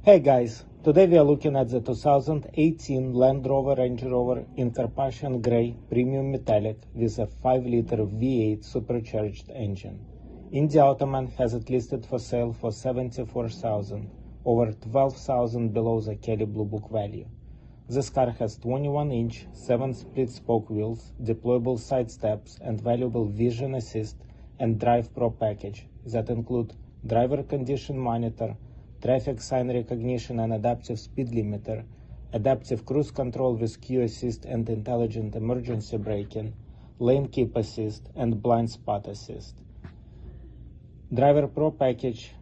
Hey guys, today we are looking at the 2018 Land Rover Range Rover in Carpathian Grey Premium Metallic with a 5-liter V8 supercharged engine. Indy Automan has it listed for sale for $74,000, over $12,000 below the Kelly Blue Book value. This car has 21-inch, 7 split-spoke wheels, deployable side steps, and valuable vision assist and Drive Pro package that include driver condition monitor, traffic sign recognition and adaptive speed limiter, adaptive cruise control with Q assist and intelligent emergency braking, lane keep assist, and blind spot assist. Driver Pro package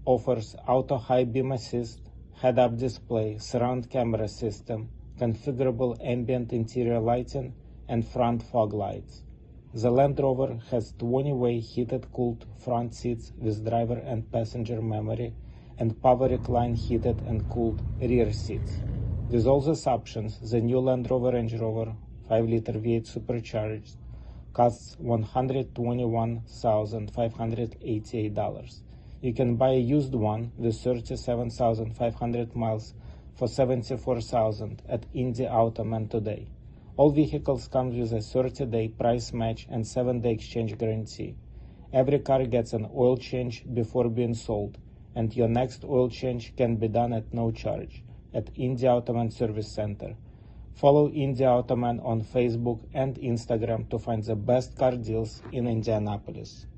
offers auto high beam assist, head-up display, surround camera system, configurable ambient interior lighting, and front fog lights. The Land Rover has 20-way heated-cooled front seats with driver and passenger memory, and power recline heated and cooled rear seats. With all these options, the new Land Rover Range Rover 5-liter V8 supercharged costs $121,588. You can buy a used one with 37,500 miles for $74,000 at Indy Automan today. All vehicles come with a 30-day price match and 7-day exchange guarantee. Every car gets an oil change before being sold, and your next oil change can be done at no charge at Indy Automan Service Center. Follow Indy Automan on Facebook and Instagram to find the best car deals in Indianapolis.